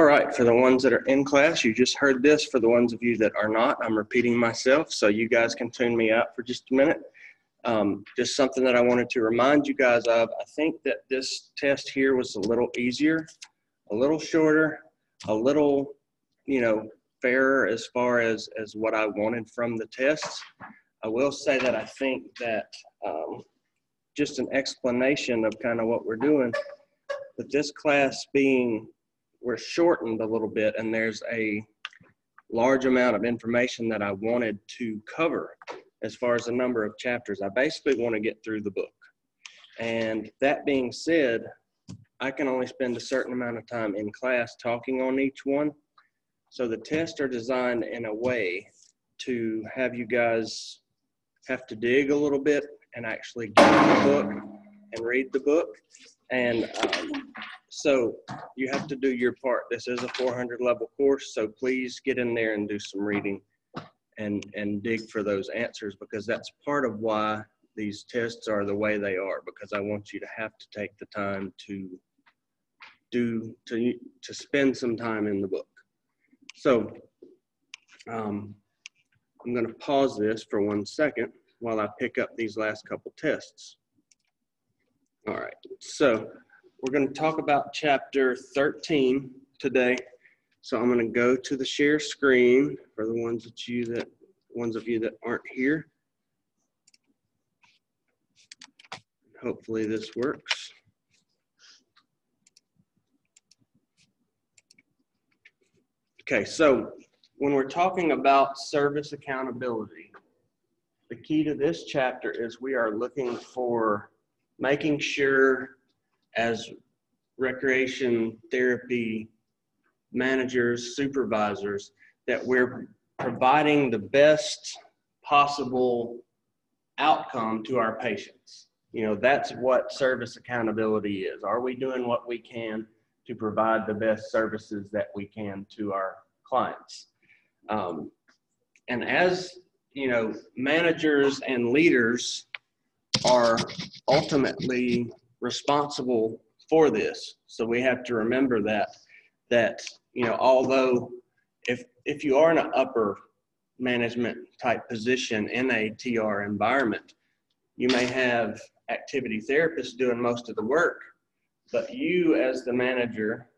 All right, for the ones that are in class, you just heard this. For the ones of you that are not, I'm repeating myself, so you guys can tune me out for just a minute. Just something that I wanted to remind you guys of. I think that this test here was a little easier, a little shorter, a little, fairer as far as what I wanted from the tests. I will say that I think that just an explanation of kind of what we're doing, with this class being, we're shortened a little bit, and there's a large amount of information that I wanted to cover as far as the number of chapters. I basically want to get through the book. And that being said, I can only spend a certain amount of time in class talking on each one. So the tests are designed in a way to have you guys have to dig a little bit and actually get the book and read the book. And so you have to do your part. This is a 400 level course, so please get in there and do some reading and dig for those answers, because that's part of why these tests are the way they are, because I want you to have to take the time to spend some time in the book. So I'm going to pause this for 1 second while I pick up these last couple tests. All right, so we're going to talk about chapter 13 today. So I'm going to go to the share screen for the ones of you that aren't here. Hopefully this works. Okay, so when we're talking about service accountability, the key to this chapter is we are looking for making sure, as recreation therapy managers, supervisors, that we're providing the best possible outcome to our patients. That's what service accountability is. Are we doing what we can to provide the best services that we can to our clients? And as managers and leaders are ultimately responsible for this. So we have to remember that although if you are in an upper management type position in a TR environment, you may have activity therapists doing most of the work, but you as the manager,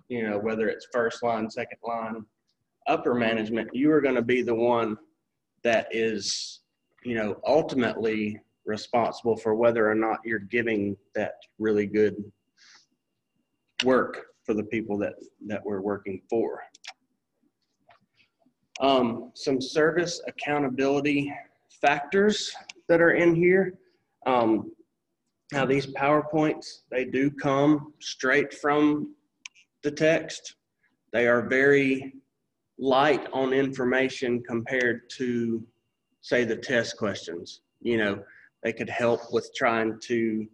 whether it's first line, second line, upper management, you are going to be the one that is, ultimately responsible for whether or not you're giving that really good work for the people that we're working for. Some service accountability factors that are in here. Now these PowerPoints, they do come straight from the text. They are very light on information compared to, say, the test questions. They could help with trying to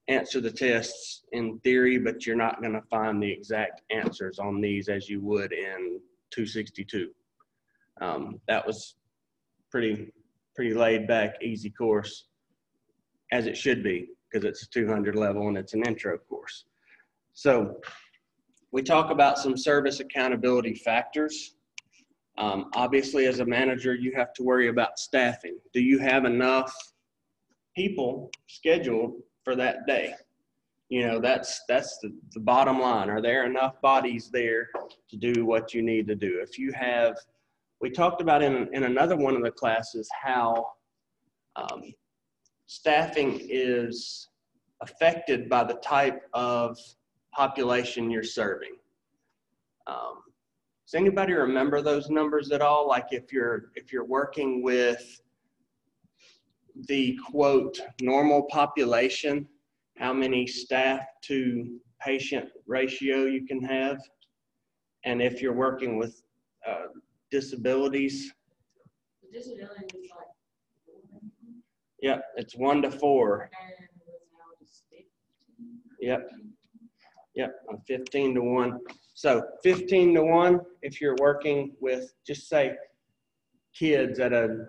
answer the tests in theory, but you're not going to find the exact answers on these as you would in 262. That was pretty laid back, easy course, as it should be, because it's a 200 level and it's an intro course. So we talk about some service accountability factors. Obviously, as a manager, you have to worry about staffing. Do you have enough people scheduled for that day? That's the bottom line. Are there enough bodies there to do what you need to do? If you have, we talked about in another one of the classes how staffing is affected by the type of population you're serving. Does anybody remember those numbers at all? Like if you're working with the quote normal population, how many staff to patient ratio you can have? And if you're working with disabilities, yep, it's 1 to 4. Yep, 15 to 1. So 15 to 1 if you're working with, just say, kids at a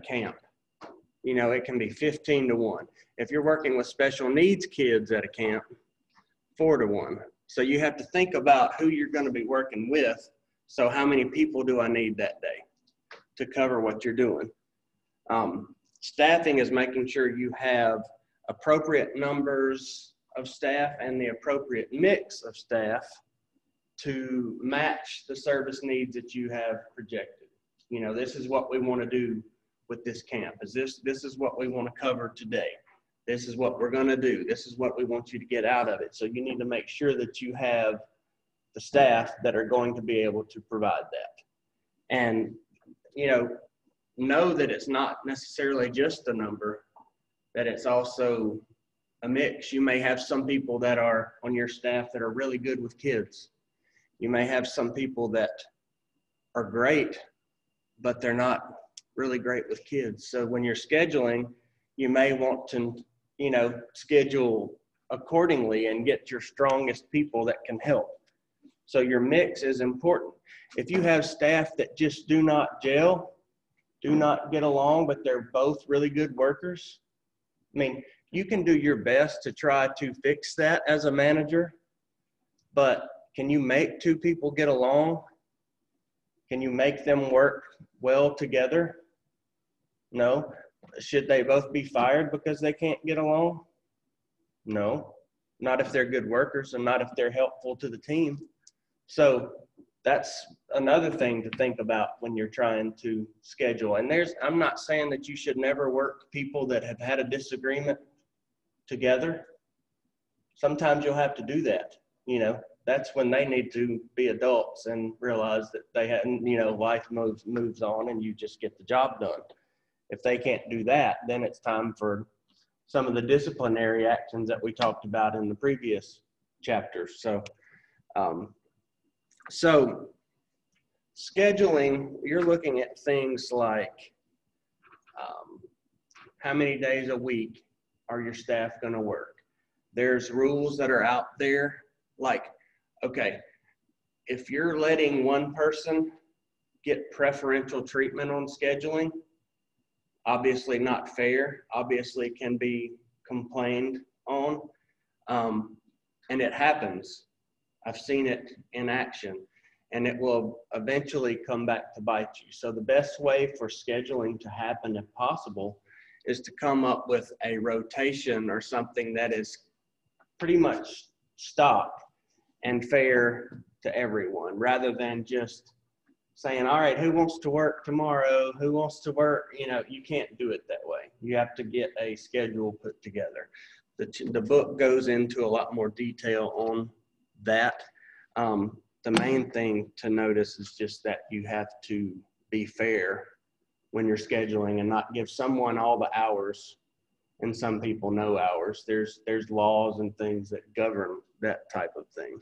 camp. It can be 15 to 1. If you're working with special needs kids at a camp, 4 to 1. So you have to think about who you're going to be working with. So how many people do I need that day to cover what you're doing? Staffing is making sure you have appropriate numbers of staff and the appropriate mix of staff to match the service needs that you have projected. You know, this is what we want to do with this camp. This is what we want to cover today. This is what we're going to do. This is what we want you to get out of it. So you need to make sure that you have the staff that are going to be able to provide that. And, you know that it's not necessarily just a number, that it's also a mix. You may have some people that are on your staff that are really good with kids. You may have some people that are great, but they're not really great with kids. So when you're scheduling, you may want to, schedule accordingly and get your strongest people that can help. So your mix is important. If you have staff that just do not gel, do not get along, but they're both really good workers, I mean, you can do your best to try to fix that as a manager, but can you make two people get along? Can you make them work well together? No. Should they both be fired because they can't get along? No. Not if they're good workers and not if they're helpful to the team. So that's another thing to think about when you're trying to schedule. And I'm not saying that you should never work people that have had a disagreement together. Sometimes you'll have to do that. That's when they need to be adults and realize that they hadn't, life moves on and you just get the job done. If they can't do that, then it's time for some of the disciplinary actions that we talked about in the previous chapters. So scheduling, you're looking at things like how many days a week are your staff going to work? There's rules that are out there like, okay, if you're letting one person get preferential treatment on scheduling, obviously not fair, obviously can be complained on, and it happens. I've seen it in action, and it will eventually come back to bite you. So the best way for scheduling to happen, if possible, is to come up with a rotation or something that is pretty much stock and fair to everyone, rather than just saying, all right, who wants to work tomorrow? Who wants to work? You can't do it that way. You have to get a schedule put together. The book goes into a lot more detail on that. The main thing to notice is just that you have to be fair when you're scheduling and not give someone all the hours and some people no hours. There's laws and things that govern that type of thing.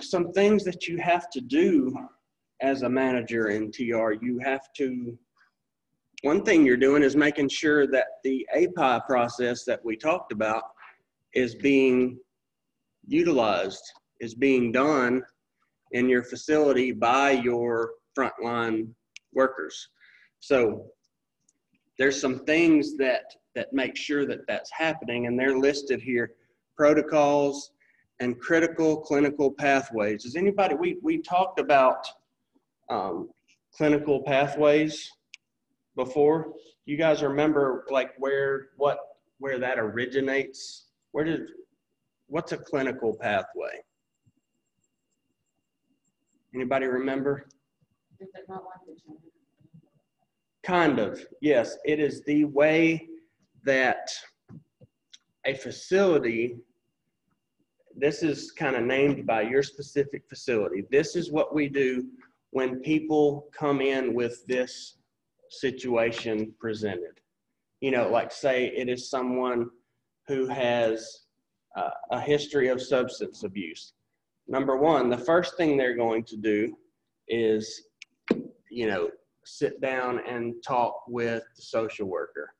Some things that you have to do as a manager in TR, one thing you're doing is making sure that the API process that we talked about is being utilized, is being done in your facility by your frontline workers. So there's some things that make sure that that's happening, and they're listed here: protocols and critical clinical pathways. Does anybody, we talked about clinical pathways before. You guys remember like where that originates? What's a clinical pathway? Anybody remember? Kind of, yes. It is the way that a facility, this is kind of named by your specific facility. This is what we do when people come in with this situation presented. Like say it is someone who has a history of substance abuse. Number one, the first thing they're going to do is, sit down and talk with the social worker.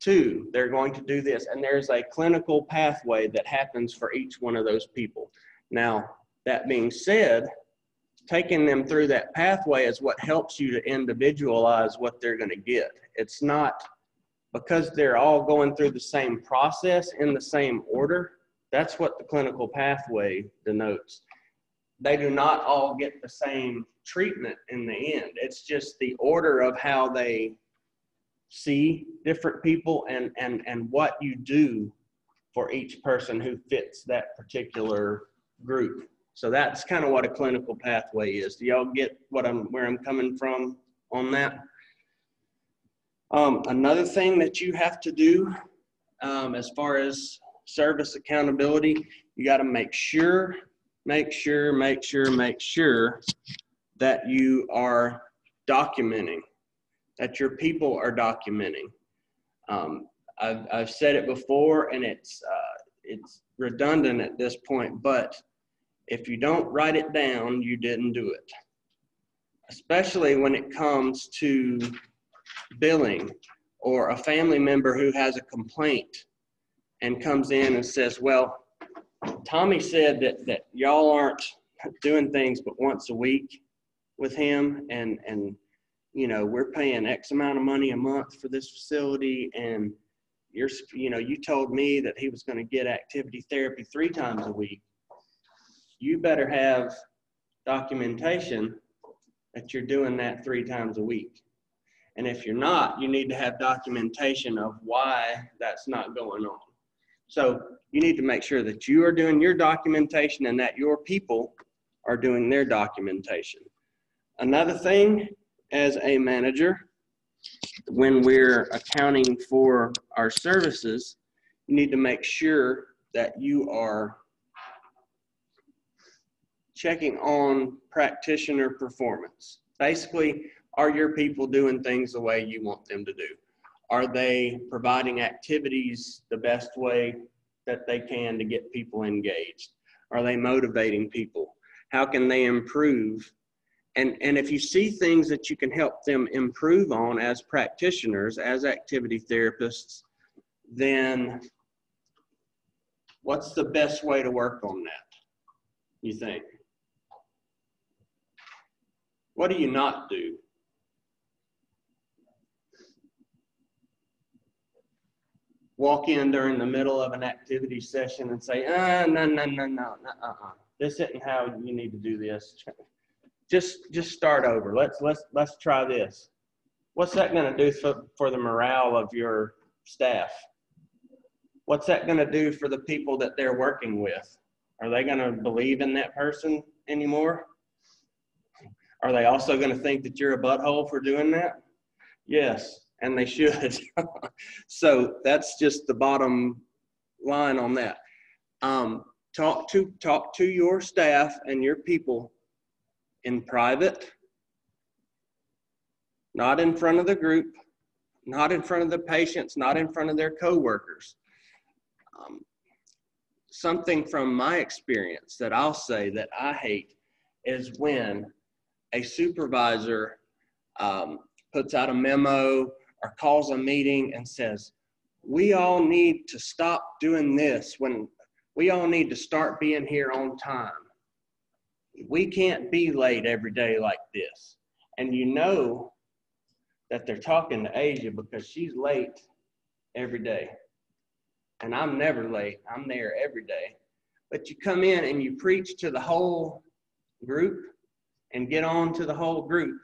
Two, they're going to do this, and there's a clinical pathway that happens for each one of those people. Now, that being said, taking them through that pathway is what helps you to individualize what they're going to get. It's not because they're all going through the same process in the same order, That's what the clinical pathway denotes. They do not all get the same treatment in the end. It's just the order of how they see different people and what you do for each person who fits that particular group. So that's kind of what a clinical pathway is. Do y'all get where I'm coming from on that? Another thing that you have to do as far as service accountability, you got to make sure that you are documenting, that your people are documenting. I've said it before, and it's redundant at this point, but if you don't write it down, you didn't do it. Especially when it comes to billing, or a family member who has a complaint and comes in and says, well, Tommy said that y'all aren't doing things but once a week with him, and you know, we're paying X amount of money a month for this facility, and you told me that he was going to get activity therapy 3 times a week. You better have documentation that you're doing that 3 times a week. And if you're not, you need to have documentation of why that's not going on. So you need to make sure that you are doing your documentation and that your people are doing their documentation. Another thing, as a manager, when we're accounting for our services, you need to make sure that you are checking on practitioner performance. Basically, are your people doing things the way you want them to do? Are they providing activities the best way that they can to get people engaged? Are they motivating people? How can they improve? And if you see things that you can help them improve on as practitioners, as activity therapists, then what's the best way to work on that, you think? What do you not do? Walk in during the middle of an activity session and say, no, this isn't how you need to do this. Just start over. Let's try this. What's that going to do for the morale of your staff? What's that going to do for the people that they're working with? Are they going to believe in that person anymore? Are they also going to think that you're a butthole for doing that? Yes, and they should. So that's just the bottom line on that. Talk to your staff and your people in private, not in front of the group, not in front of the patients, not in front of their coworkers. Something from my experience that I'll say that I hate is when a supervisor puts out a memo or calls a meeting and says, we all need to stop doing this, when we all need to start being here on time. We can't be late every day like this. And you know that they're talking to Asia because she's late every day. And I'm never late. I'm there every day. But you come in and you preach to the whole group and get on to the whole group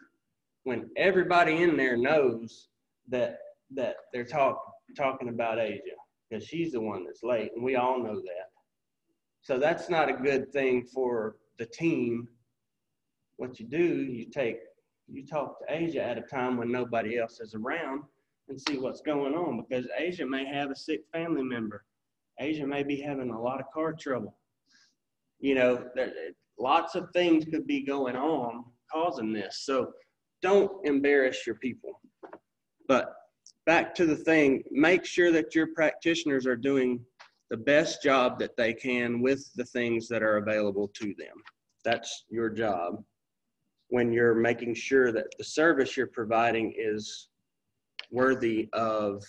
when everybody in there knows that they're talking about Asia because she's the one that's late, and we all know that. So that's not a good thing for the team. What you do, you talk to Asia at a time when nobody else is around and see what's going on, because Asia may have a sick family member. Asia may be having a lot of car trouble. You know, lots of things could be going on causing this. So don't embarrass your people. But back to the thing, make sure that your practitioners are doing the best job that they can with the things that are available to them. That's your job when you're making sure that the service you're providing is worthy of,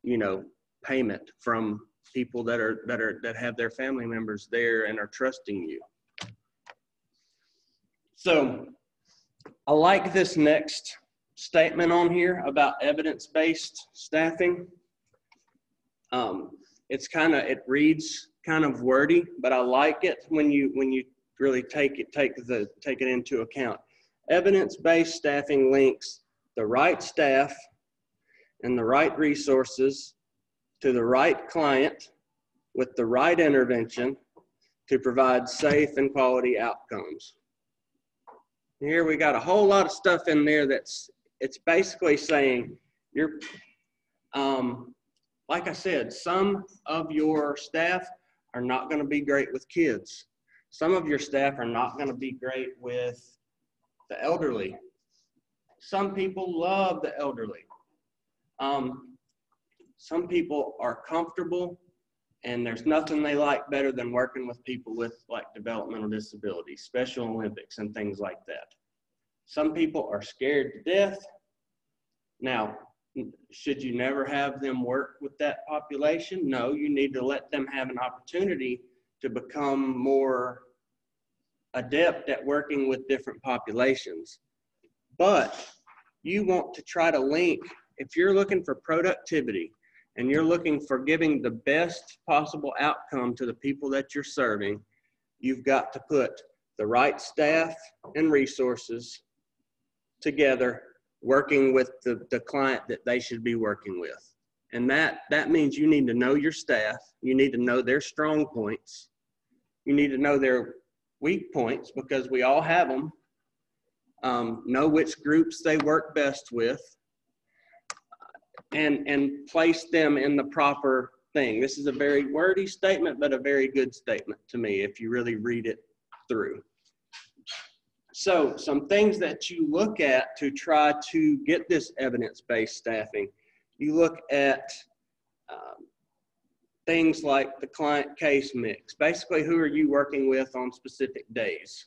you know, payment from people that have their family members there and are trusting you. So I like this next statement on here about evidence-based staffing. it reads kind of wordy, but I like it when you really take it into account. Evidence-based staffing links the right staff and the right resources to the right client with the right intervention to provide safe and quality outcomes. Here we got a whole lot of stuff in there it's basically saying like I said, some of your staff are not going to be great with kids. Some of your staff are not going to be great with the elderly. Some people love the elderly. Some people are comfortable, and there's nothing they like better than working with people with like developmental disabilities, Special Olympics, and things like that. Some people are scared to death. Now, should you never have them work with that population? No, you need to let them have an opportunity to become more adept at working with different populations. But you want to try to link, if you're looking for productivity and you're looking for giving the best possible outcome to the people that you're serving, you've got to put the right staff and resources together, working with the client that they should be working with. And that means you need to know your staff. You need to know their strong points. You need to know their weak points, because we all have them. Know which groups they work best with, and place them in the proper thing. This is a very wordy statement, but a very good statement to me if you really read it through. So some things that you look at to try to get this evidence-based staffing, you look at things like the client case mix. Basically, who are you working with on specific days,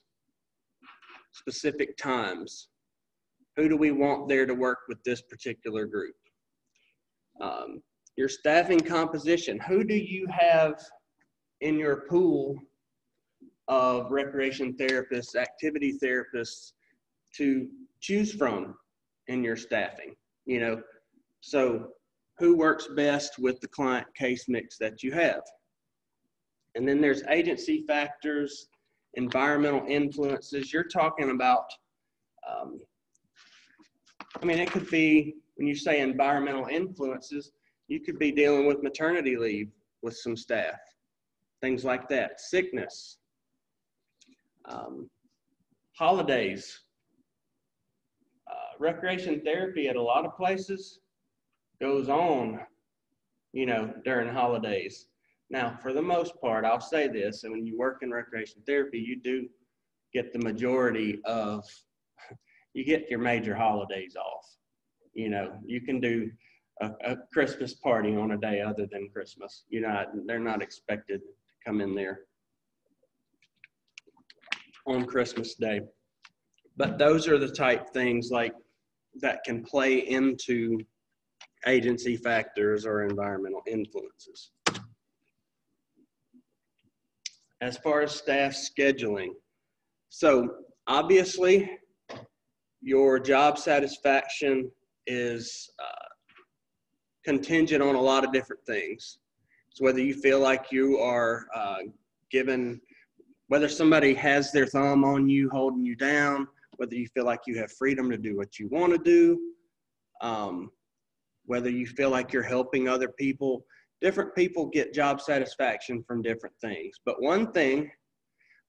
specific times? Who do we want there to work with this particular group? Your staffing composition. Who do you have in your pool of recreation therapists, activity therapists to choose from in your staffing? You know, so who works best with the client case mix that you have? And then there's agency factors, environmental influences. You're talking about, I mean, it could be, when you say environmental influences, you could be dealing with maternity leave with some staff, things like that, sickness, holidays, recreation therapy at a lot of places goes on, you know, during holidays. Now, for the most part, I'll say this, and when you work in recreation therapy, you do get the majority of, you get your major holidays off. You know, you can do a Christmas party on a day other than Christmas. You know, they're not expected to come in there on Christmas Day. But those are the type things like that can play into agency factors or environmental influences. As far as staff scheduling, so obviously your job satisfaction is contingent on a lot of different things. So whether you feel like you are given, whether somebody has their thumb on you, holding you down, whether you feel like you have freedom to do what you want to do, whether you feel like you're helping other people. Different people get job satisfaction from different things. But one thing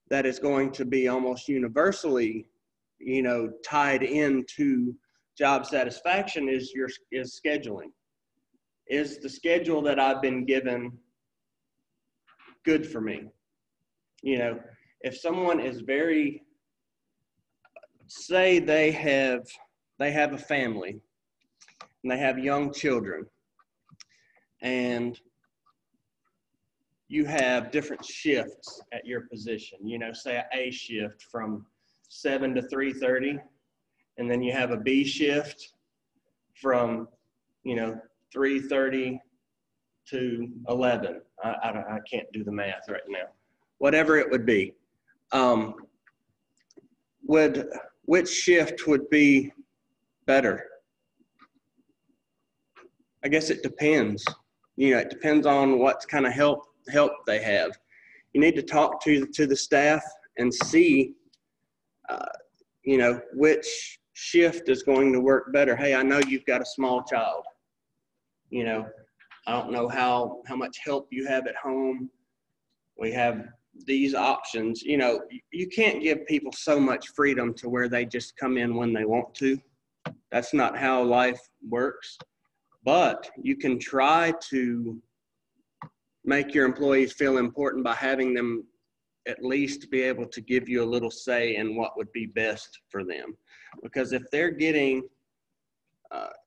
that is going to be almost universally, you know, tied into job satisfaction is scheduling. Is the schedule that I've been given good for me? You know, if someone is very, say they have a family and they have young children, and you have different shifts at your position, you know, say an A shift from 7 to 3:30, and then you have a B shift from, you know, 3:30 to 11. I can't do the math right now. Whatever it would be. Which shift would be better? I guess it depends. You know, it depends on what kind of help they have. You need to talk to the staff and see, you know, which shift is going to work better. Hey, I know you've got a small child. You know, I don't know how much help you have at home. We have these options. You know, you can't give people so much freedom to where they just come in when they want to. That's not how life works. But you can try to make your employees feel important by having them at least be able to give you a little say in what would be best for them. Because if they're getting,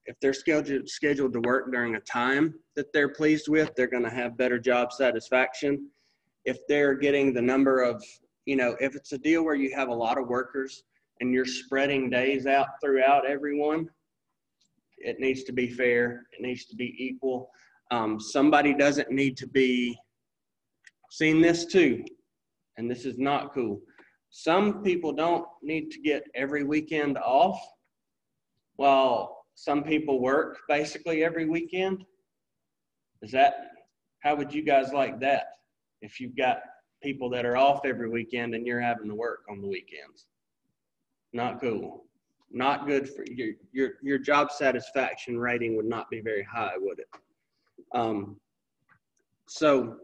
if they're scheduled to work during a time that they're pleased with, they're going to have better job satisfaction. If they're getting the number of, you know, if it's a deal where you have a lot of workers and you're spreading days out throughout everyone, it needs to be fair. It needs to be equal. Somebody doesn't need to be, seen this too, and this is not cool. Some people don't need to get every weekend off, while some people work basically every weekend. How would you guys like that if you've got people that are off every weekend and you're having to work on the weekends? Not cool. Not good for your job satisfaction rating would not be very high, would it? So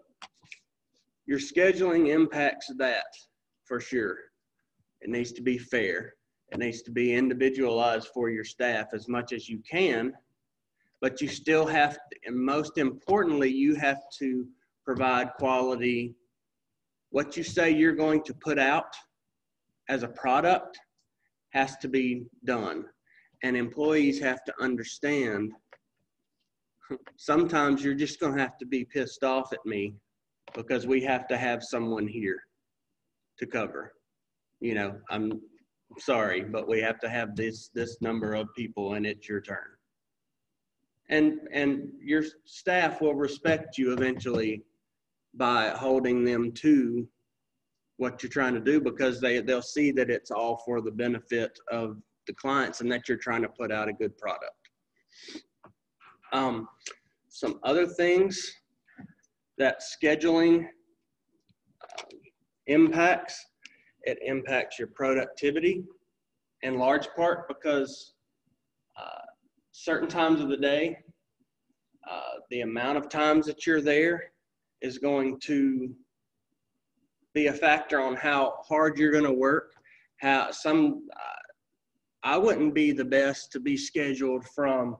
your scheduling impacts that for sure. It needs to be fair. It needs to be individualized for your staff as much as you can, but you still have to, and most importantly, you have to provide quality. What you say you're going to put out as a product has to be done. And employees have to understand, sometimes you're just going to have to be pissed off at me because we have to have someone here to cover. You know, I'm sorry, but we have to have this number of people and it's your turn. And your staff will respect you eventually by holding them to what you're trying to do, because they'll see that it's all for the benefit of the clients and that you're trying to put out a good product. Some other things that scheduling impacts, it impacts your productivity in large part because certain times of the day, the amount of times that you're there is going to be a factor on how hard you're going to work. I wouldn't be the best to be scheduled from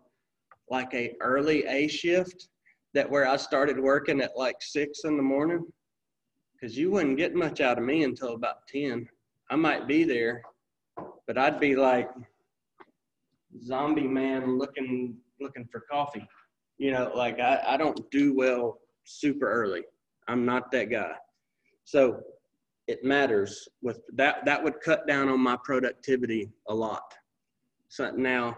like a early A shift that where I started working at like 6 in the morning, because you wouldn't get much out of me until about 10. I might be there, but I'd be like zombie man looking for coffee. You know, like I don't do well super early. I'm not that guy. So it matters with that. That would cut down on my productivity a lot. So now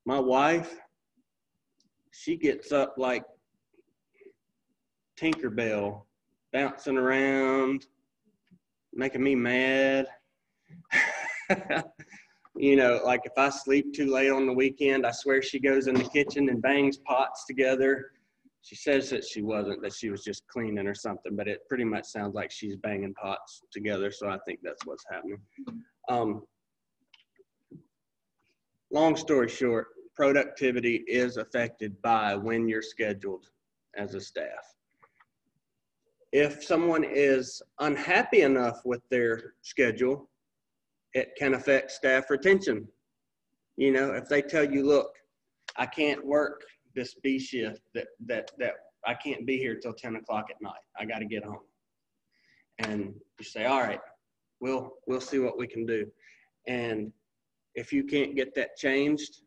my wife, she gets up like Tinkerbell, bouncing around, making me mad. You know, like if I sleep too late on the weekend, I swear she goes in the kitchen and bangs pots together. She says that she wasn't, that she was just cleaning or something, but it pretty much sounds like she's banging pots together. So I think that's what's happening. Long story short, productivity is affected by when you're scheduled as a staff. If someone is unhappy enough with their schedule, it can affect staff retention. You know, if they tell you, look, I can't work this B shift, that I can't be here till 10 o'clock at night. I got to get home. And you say, all right, we'll see what we can do. And if you can't get that changed,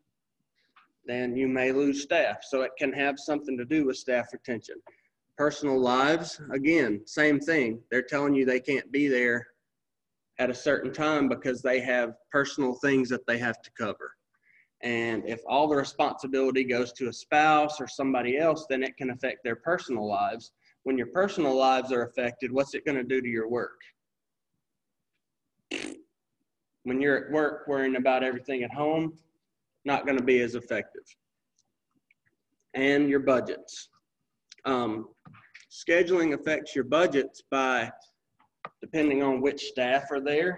then you may lose staff. So it can have something to do with staff retention. Personal lives, again, same thing. They're telling you they can't be there at a certain time because they have personal things that they have to cover. And if all the responsibility goes to a spouse or somebody else, then it can affect their personal lives. When your personal lives are affected, what's it going to do to your work? When you're at work worrying about everything at home, not going to be as effective. and your budgets. Scheduling affects your budgets by, depending on which staff are there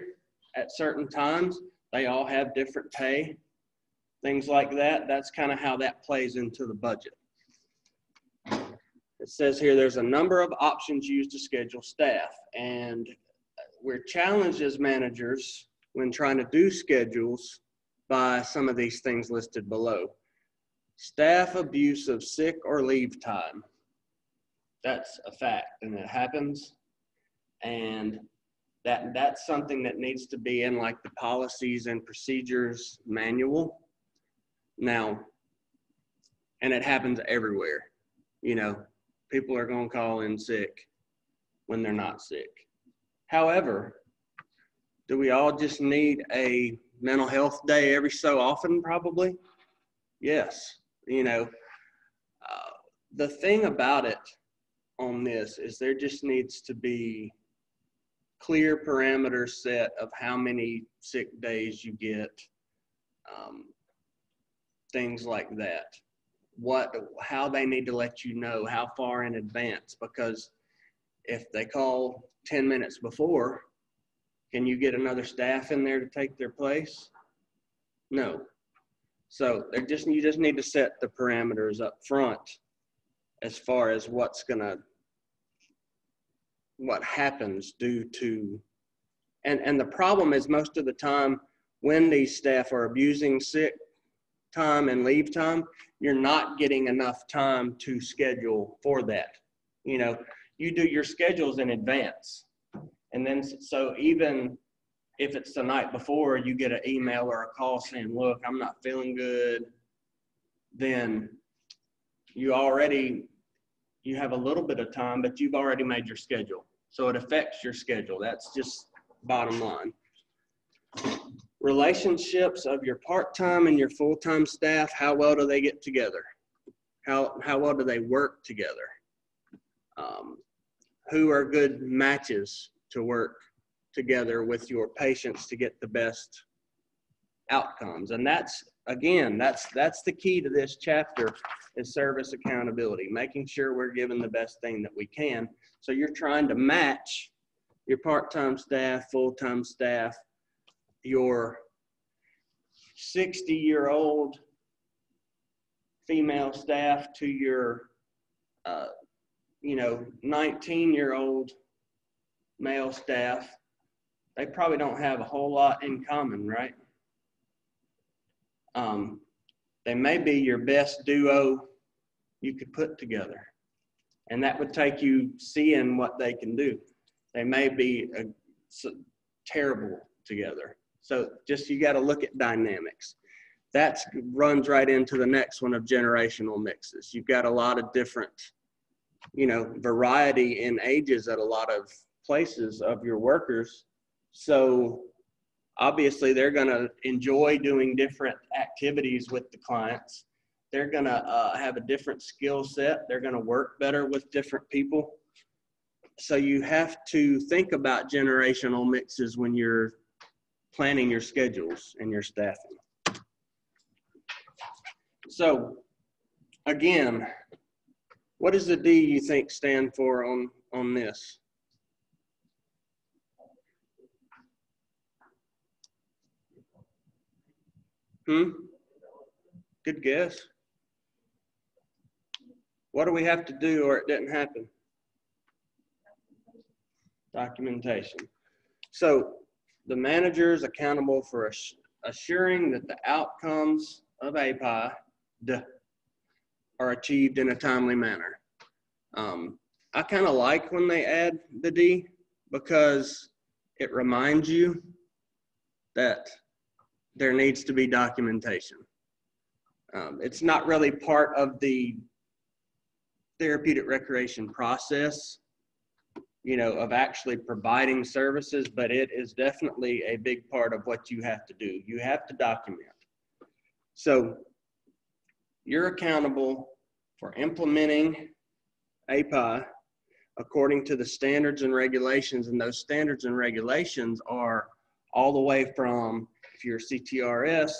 at certain times, they all have different pay, things like that. That's kind of how that plays into the budget. It says here there's a number of options used to schedule staff, and we're challenged as managers when trying to do schedules by some of these things listed below. Staff abuse of sick or leave time. That's a fact, and it happens. And that's something that needs to be in like the policies and procedures manual. Now, and it happens everywhere. You know, people are going to call in sick when they're not sick. However, do we all just need a mental health day every so often? Probably. Yes. You know, the thing about it on this is there just needs to be clear parameters set of how many sick days you get, things like that. How they need to let you know, how far in advance, because if they call 10 minutes before, can you get another staff in there to take their place? No. So you just need to set the parameters up front as far as what happens due to, and the problem is most of the time when these staff are abusing sick time and leave time, you're not getting enough time to schedule for that. You know, you do your schedules in advance. And then, so even if it's the night before, you get an email or a call saying, look, I'm not feeling good, then you have a little bit of time, but you've already made your schedule. So it affects your schedule. That's just bottom line. Relationships of your part-time and your full-time staff, how well do they get together? How well do they work together? Who are good matches to work together with your patients to get the best outcomes? And that's the key to this chapter, is service accountability, making sure we're giving the best thing that we can. So you're trying to match your part-time staff, full-time staff, your 60-year-old female staff to your 19-year-old male staff. They probably don't have a whole lot in common, right? They may be your best duo you could put together. And that would take you seeing what they can do. They may be terrible together. So just, you got to look at dynamics. That runs right into the next one of generational mixes. You've got a lot of different, variety in ages at a lot of places of your workers. So obviously they're going to enjoy doing different activities with the clients. They're going to have a different skill set. They're going to work better with different people. So you have to think about generational mixes when you're planning your schedules and your staffing. So again, what does the D you think stand for on this? Good guess. What do we have to do or it didn't happen? Documentation. So the manager is accountable for assuring that the outcomes of API are achieved in a timely manner. I kind of like when they add the D, because it reminds you that there needs to be documentation. It's not really part of the therapeutic recreation process, of actually providing services, but it is definitely a big part of what you have to do. You have to document. So you're accountable for implementing API according to the standards and regulations, and those standards and regulations are all the way from, if you're CTRS,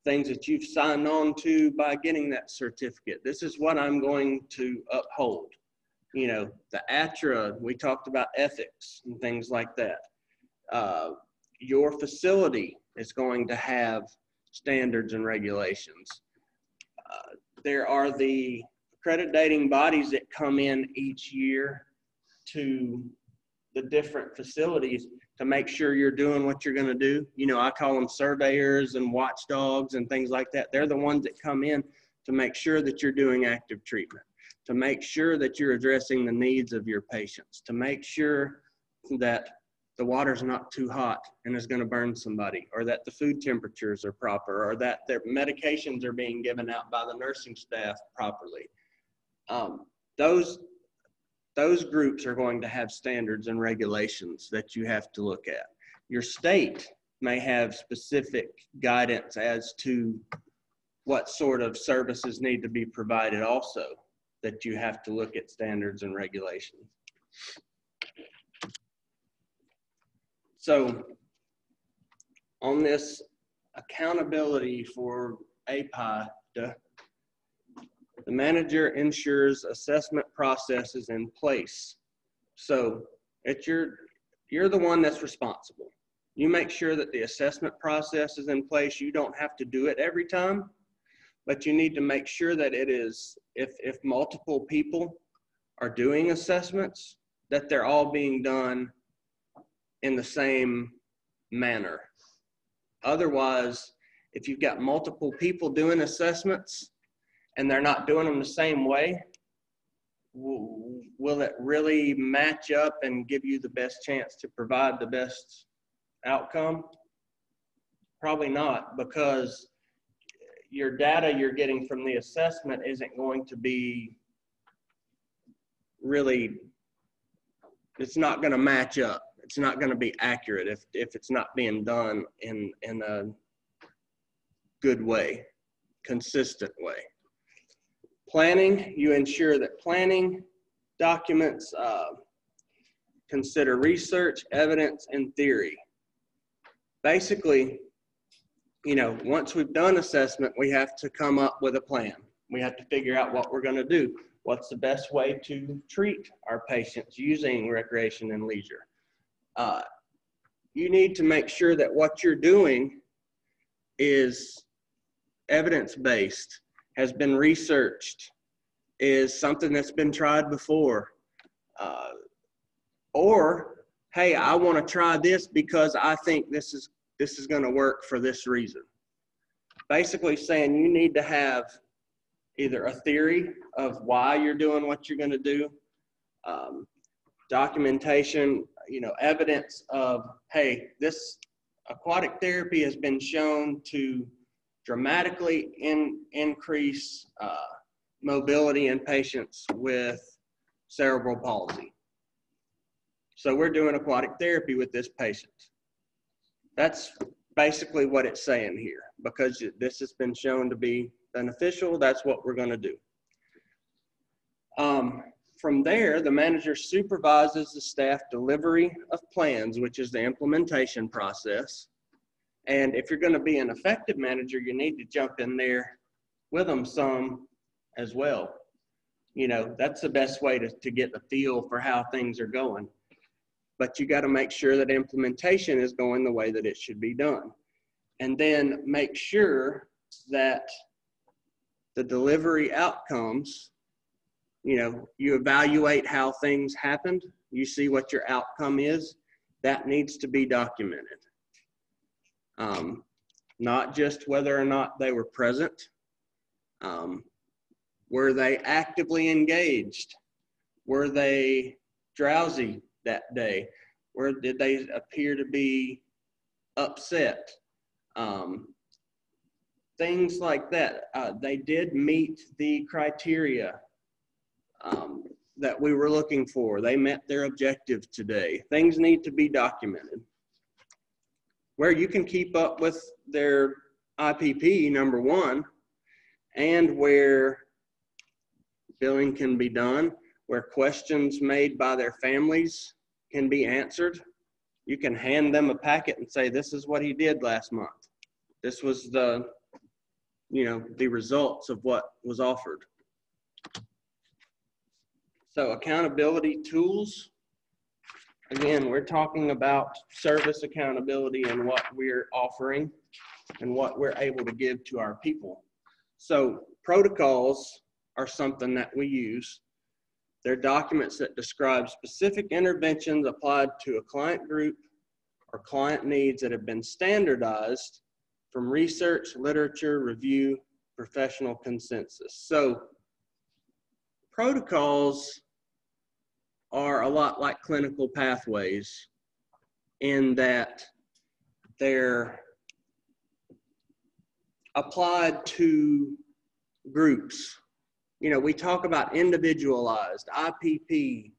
things that you've signed on to by getting that certificate. This is what I'm going to uphold. You know, the ATRA, we talked about ethics and things like that. Your facility is going to have standards and regulations. There are the accrediting bodies that come in each year to the different facilities to make sure you're doing what you're going to do. You know, I call them surveyors and watchdogs and things like that. They're the ones that come in to make sure that you're doing active treatment, to make sure that you're addressing the needs of your patients, to make sure that the water's not too hot and is going to burn somebody, or that the food temperatures are proper, or that their medications are being given out by the nursing staff properly. Those groups are going to have standards and regulations that you have to look at. Your state may have specific guidance as to what sort of services need to be provided also, that you have to look at standards and regulations. So on this accountability for API, the manager ensures assessment process is in place. So you're the one that's responsible. You make sure that the assessment process is in place. You don't have to do it every time, but you need to make sure that it is, if multiple people are doing assessments, that they're all being done in the same manner. Otherwise, if you've got multiple people doing assessments and they're not doing them the same way, will it really match up and give you the best chance to provide the best outcome? Probably not, because your data you're getting from the assessment isn't going to be really, it's not going to match up. It's not going to be accurate if it's not being done in a good way, consistent way. Planning, you ensure that planning documents consider research, evidence, and theory. Basically, you know, once we've done assessment, we have to come up with a plan. We have to figure out what we're going to do. What's the best way to treat our patients using recreation and leisure? You need to make sure that what you're doing is evidence-based, has been researched, is something that's been tried before. Or, hey, I want to try this because I think this is going to work for this reason. Basically saying you need to have either a theory of why you're doing what you're going to do, documentation, you know, evidence of, hey, this aquatic therapy has been shown to dramatically increase mobility in patients with cerebral palsy. So we're doing aquatic therapy with this patient. That's basically what it's saying here. Because this has been shown to be beneficial, that's what we're going to do. From there, the manager supervises the staff delivery of plans, which is the implementation process. And if you're going to be an effective manager, you need to jump in there with them some as well. You know, that's the best way to get the feel for how things are going. But you got to make sure that implementation is going the way that it should be done. And then make sure that the delivery outcomes, you know, you evaluate how things happened, you see what your outcome is, that needs to be documented. Not just whether or not they were present. Were they actively engaged? Were they drowsy that day? Or did they appear to be upset? Things like that. They did meet the criteria that we were looking for. They met their objective today. Things need to be documented. Where you can keep up with their IPP, number one, and where billing can be done, where questions made by their families can be answered. You can hand them a packet and say, this is what he did last month. This was the the results of what was offered. So accountability tools. Again, we're talking about service accountability and what we're offering and what we're able to give to our people. So protocols are something that we use. They're documents that describe specific interventions applied to a client group or client needs that have been standardized from research, literature, review, professional consensus. So protocols are a lot like clinical pathways in that they're applied to groups. We talk about individualized, IPP,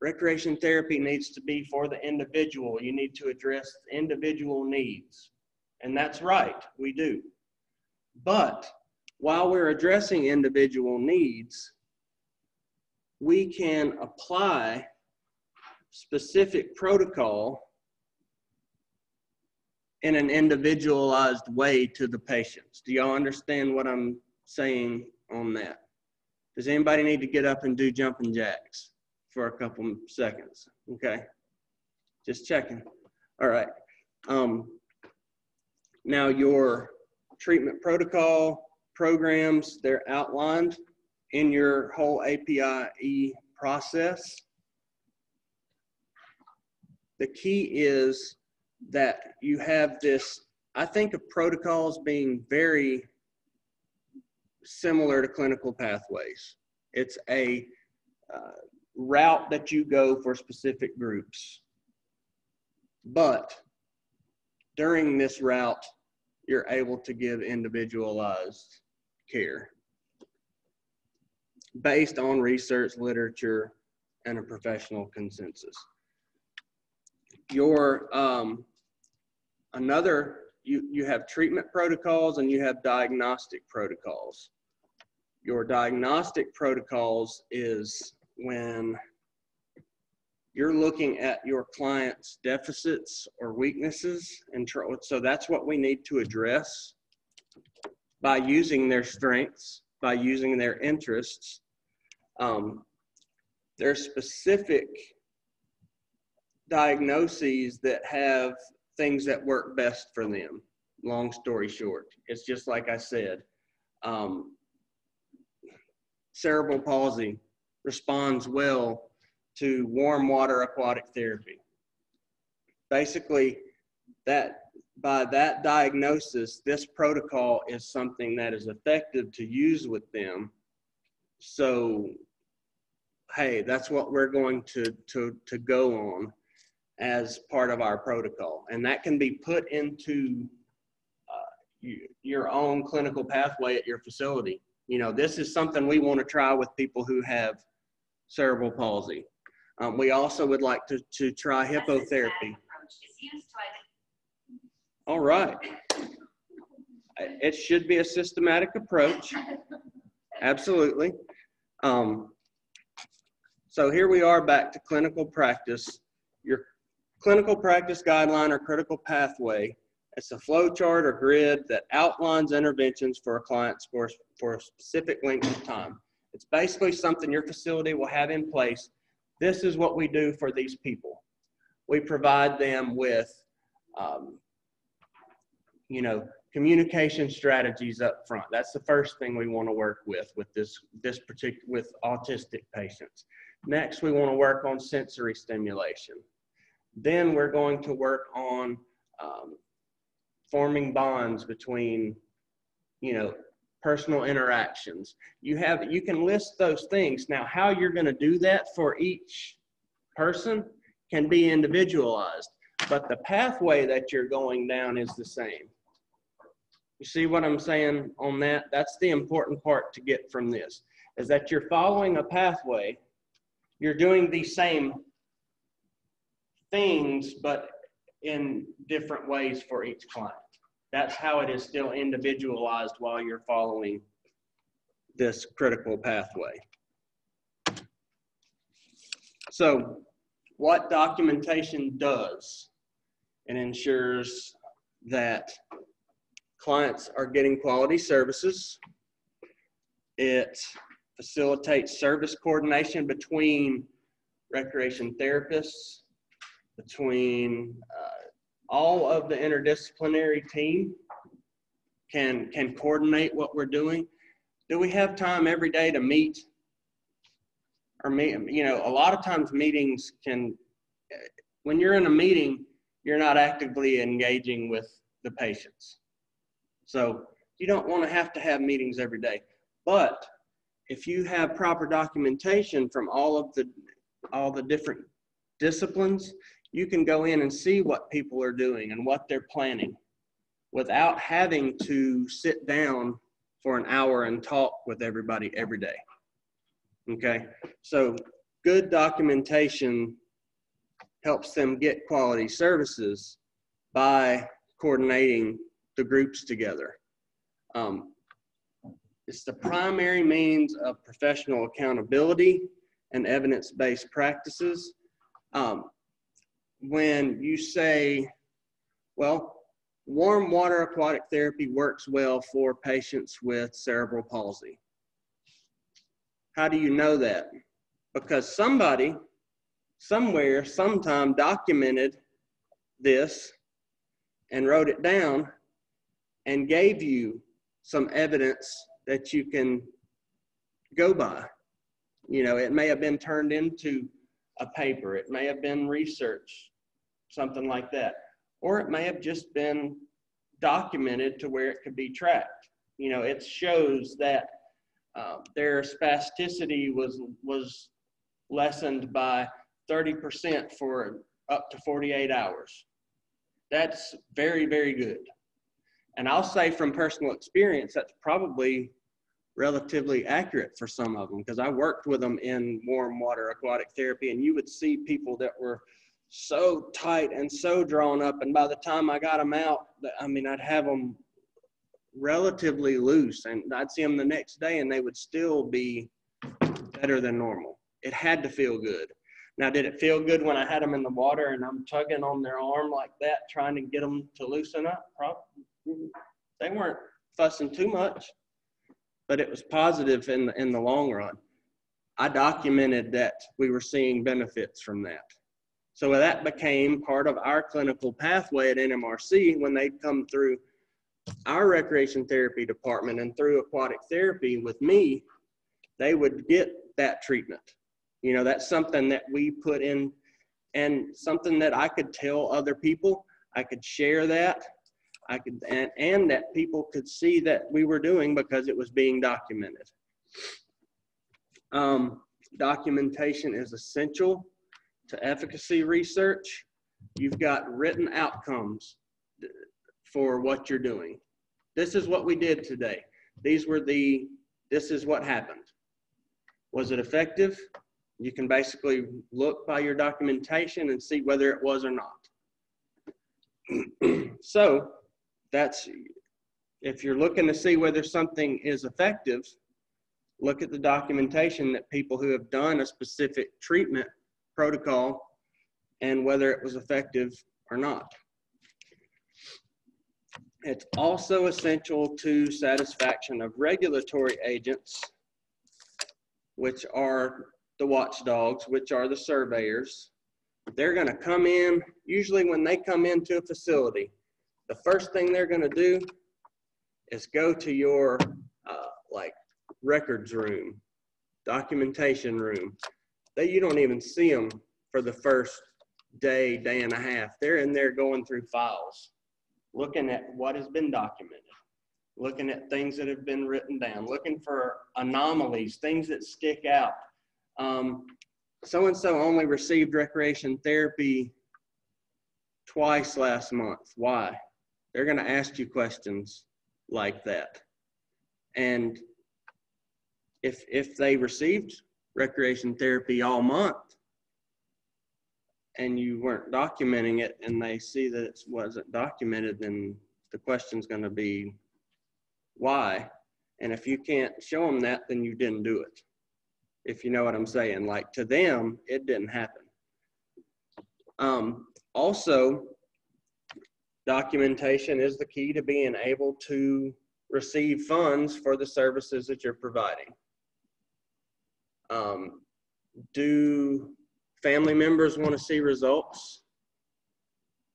recreation therapy needs to be for the individual. You need to address individual needs. And that's right, we do. But while we're addressing individual needs, we can apply specific protocol in an individualized way to the patients. Do y'all understand what I'm saying on that? Does anybody need to get up and do jumping jacks for a couple seconds? Okay, just checking. All right. Now your treatment protocol programs, they're outlined in your whole APIE process. The key is that you have this, I think of protocols being very similar to clinical pathways. It's a route that you go for specific groups. But during this route, you're able to give individualized care based on research, literature, and a professional consensus. You have treatment protocols and you have diagnostic protocols. Your diagnostic protocols is when you're looking at your client's deficits or weaknesses, and so that's what we need to address by using their strengths, by using their interests. There's specific diagnoses that have things that work best for them. Long story short, it's just like I said, cerebral palsy responds well to warm water aquatic therapy. Basically, by that diagnosis, this protocol is something that is effective to use with them. So, hey, that's what we're going to go on as part of our protocol. And that can be put into your own clinical pathway at your facility. This is something we want to try with people who have cerebral palsy. We also would like to try hippotherapy. All right. It should be a systematic approach. Absolutely. So here we are back to clinical practice. Your clinical practice guideline or critical pathway, it's a flow chart or grid that outlines interventions for a client for a specific length of time. It's basically something your facility will have in place. This is what we do for these people. We provide them with, communication strategies up front. That's the first thing we want to work with with autistic patients. Next, we want to work on sensory stimulation. Then we're going to work on forming bonds between, personal interactions. You can list those things. Now, how you're going to do that for each person can be individualized, but the pathway that you're going down is the same. You see what I'm saying on that? That's the important part to get from this, is that you're following a pathway. You're doing the same things, but in different ways for each client. That's how it is still individualized while you're following this critical pathway. So what documentation does? It ensures that clients are getting quality services. It facilitates service coordination between recreation therapists, between all of the interdisciplinary team can coordinate what we're doing. Do we have time every day to meet? Or a lot of times meetings when you're in a meeting, you're not actively engaging with the patients. So you don't want to have meetings every day. But if you have proper documentation from all the different disciplines, you can go in and see what people are doing and what they're planning without having to sit down for an hour and talk with everybody every day. Okay, so good documentation helps them get quality services by coordinating the groups together. It's the primary means of professional accountability and evidence-based practices. When you say, well, warm water aquatic therapy works well for patients with cerebral palsy. How do you know that? Because somebody, somewhere, sometime documented this and wrote it down and gave you some evidence that you can go by. It may have been turned into a paper. It may have been research, something like that. Or it may have just been documented to where it could be tracked. It shows that their spasticity was lessened by 30% for up to 48 hours. That's very, very good. And I'll say from personal experience, that's probably relatively accurate for some of them, because I worked with them in warm water aquatic therapy, and you would see people that were so tight and so drawn up, and by the time I got them out, I'd have them relatively loose, and I'd see them the next day and they would still be better than normal. It had to feel good. Now, did it feel good when I had them in the water and I'm tugging on their arm like that, trying to get them to loosen up? Probably. They weren't fussing too much, but it was positive in the long run. I documented that we were seeing benefits from that. So that became part of our clinical pathway at NMRC. When they'd come through our recreation therapy department and through aquatic therapy with me, they would get that treatment. That's something that we put in, and something that I could tell other people. I could share that. And that people could see that we were doing because it was being documented. Documentation is essential to efficacy research. You've got written outcomes for what you're doing. This is what we did today. This is what happened. Was it effective? You can basically look by your documentation and see whether it was or not. So if you're looking to see whether something is effective, look at the documentation that people who have done a specific treatment protocol and whether it was effective or not. It's also essential to satisfaction of regulatory agents, which are the watchdogs, which are the surveyors. They're going to come in, usually when they come into a facility, the first thing they're going to do is go to your records room, documentation room. You don't even see them for the first day and a half. They're in there going through files, looking at what has been documented, looking at things that have been written down, looking for anomalies, things that stick out. So-and-so only received recreation therapy twice last month. Why? They're going to ask you questions like that. And if they received recreation therapy all month and you weren't documenting it and they see that it wasn't documented, then the question's going to be why? And if you can't show them that, then you didn't do it. If you know what I'm saying. Like, to them, it didn't happen. Also, Documentation is the key to being able to receive funds for the services that you're providing. Do family members want to see results?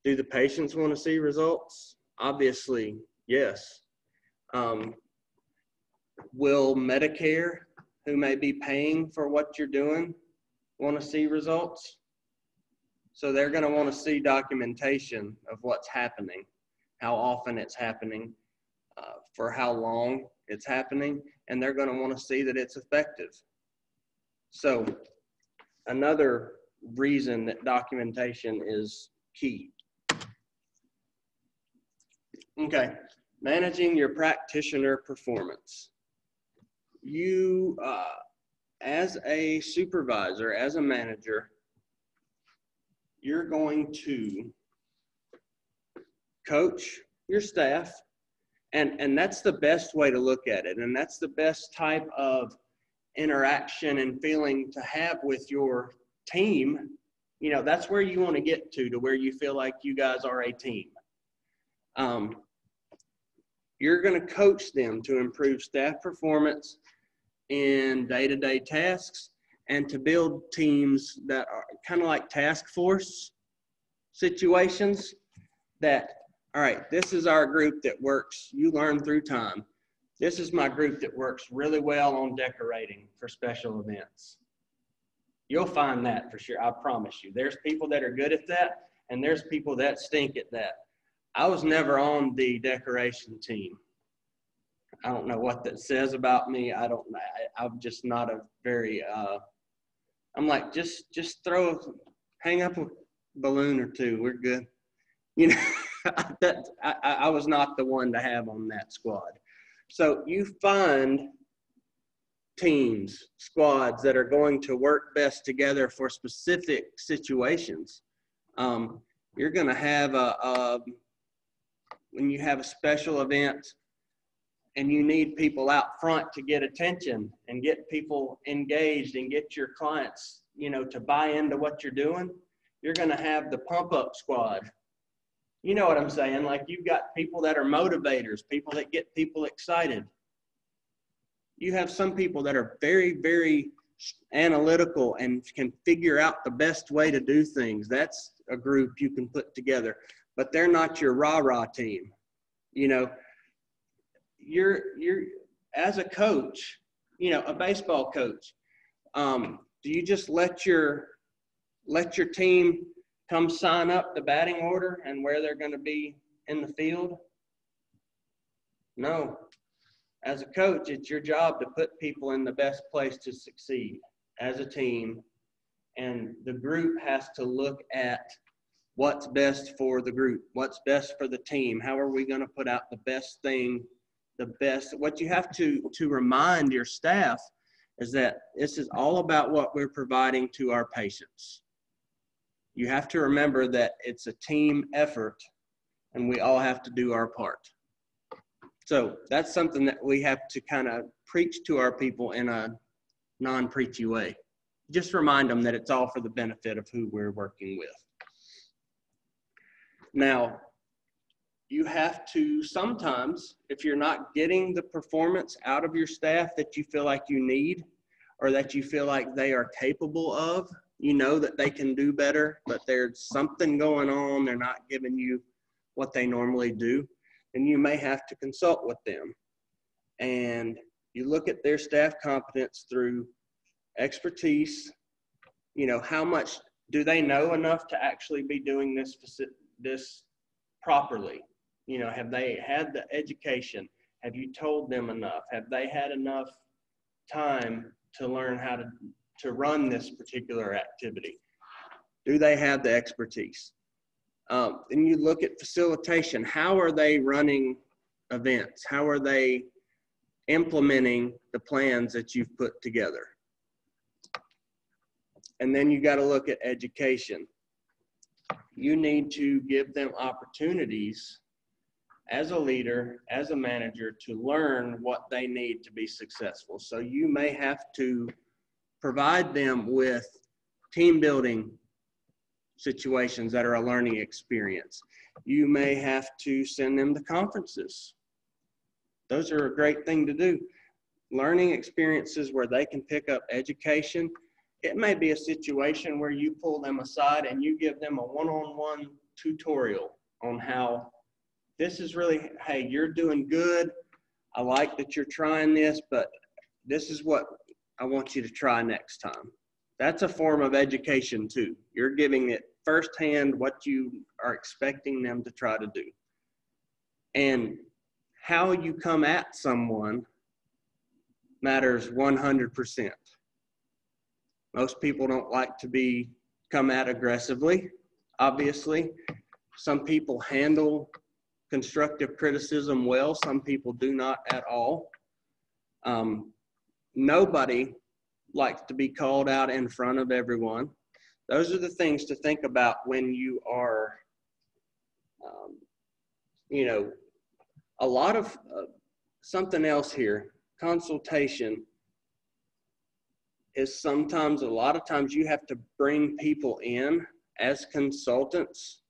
Do the patients want to see results? Obviously, yes. Will Medicare, who may be paying for what you're doing, want to see results? So they're going to want to see documentation of what's happening, how often it's happening, for how long it's happening, and they're going to want to see that it's effective. So another reason that documentation is key. Okay, managing your practitioner performance. You, as a supervisor, as a manager, you're going to coach your staff, and that's the best way to look at it, and that's the best type of interaction and feeling to have with your team. You know, that's where you want to get to where you feel like you guys are a team. You're going to coach them to improve staff performance in day-to-day tasks and to build teams that are kind of like task force situations that, all right, this is our group that works, you learn through time. This is my group that works really well on decorating for special events. You'll find that for sure, I promise you. There's people that are good at that, and there's people that stink at that. I was never on the decoration team. I don't know what that says about me. I'm just not a very, I'm like, just hang up a balloon or two, we're good. You know, I was not the one to have on that squad. So you find teams, squads that are going to work best together for specific situations. You're going to have when you have a special event and you need people out front to get attention and get people engaged and get your clients, you know, to buy into what you're doing, you're going to have the pump up squad. You know what I'm saying? Like, you've got people that are motivators, people that get people excited. You have some people that are very, very analytical and can figure out the best way to do things. That's a group you can put together, but they're not your rah-rah team. You know, you're as a coach, you know, a baseball coach, do you just let your team come sign up the batting order and where they're going to be in the field? No. As a coach, it's your job to put people in the best place to succeed as a team, and the group has to look at what's best for the group, what's best for the team, how are we going to put out the best thing, what you have to remind your staff is that this is all about what we're providing to our patients. You have to remember that it's a team effort and we all have to do our part. So that's something that we have to kind of preach to our people in a non-preachy way. Just remind them that it's all for the benefit of who we're working with. Now, you have to sometimes, if you're not getting the performance out of your staff that you feel like you need or that you feel like they are capable of, you know that they can do better, but there's something going on, they're not giving you what they normally do, then you may have to consult with them. And you look at their staff competence through expertise, you know, how much do they know enough to actually be doing this properly? You know, have they had the education? Have you told them enough? Have they had enough time to learn how to run this particular activity? Do they have the expertise? Then you look at facilitation. How are they running events? How are they implementing the plans that you've put together? And then you got to look at education. You need to give them opportunities as a leader, as a manager, to learn what they need to be successful. So you may have to provide them with team building situations that are a learning experience. You may have to send them to conferences. Those are a great thing to do. Learning experiences where they can pick up education. It may be a situation where you pull them aside and you give them a one-on-one tutorial on how this is really, hey, you're doing good. I like that you're trying this, but this is what I want you to try next time. That's a form of education too. You're giving it firsthand what you are expecting them to try to do. And how you come at someone matters 100%. Most people don't like to be come at aggressively, obviously. Some people handle constructive criticism well. Some people do not at all. Nobody likes to be called out in front of everyone. Those are the things to think about when you are, a lot of something else here. Consultation is sometimes, a lot of times you have to bring people in as consultants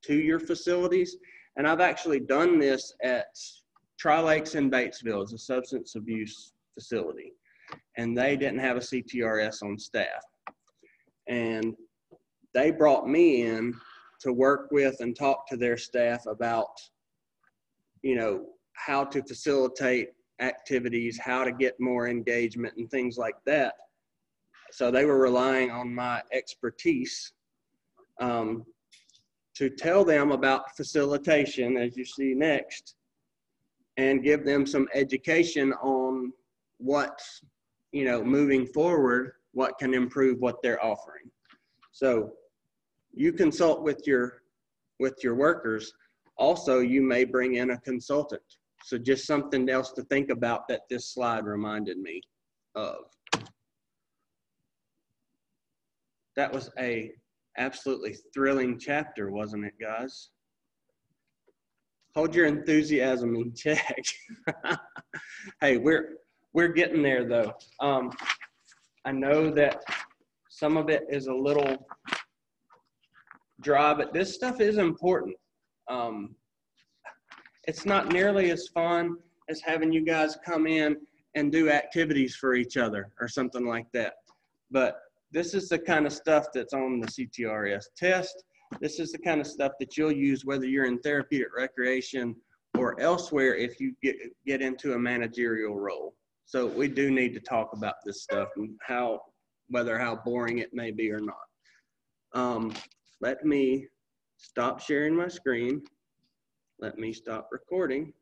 to your facilities. And I've actually done this at Tri-Lakes in Batesville. It's a substance abuse facility. And they didn't have a CTRS on staff. And they brought me in to work with and talk to their staff about, how to facilitate activities, how to get more engagement and things like that. So they were relying on my expertise to tell them about facilitation, as you see next, and give them some education on what, moving forward, what can improve what they're offering. So you consult with your workers. Also, you may bring in a consultant. So just something else to think about that this slide reminded me of. That was a absolutely thrilling chapter, wasn't it, guys? Hold your enthusiasm in check. Hey, we're getting there though. I know that some of it is a little dry, but this stuff is important. It's not nearly as fun as having you guys come in and do activities for each other or something like that. But this is the kind of stuff that's on the CTRS test. This is the kind of stuff that you'll use whether you're in therapeutic recreation or elsewhere if you get into a managerial role. So we do need to talk about this stuff and how boring it may be or not. Let me stop sharing my screen. Let me stop recording.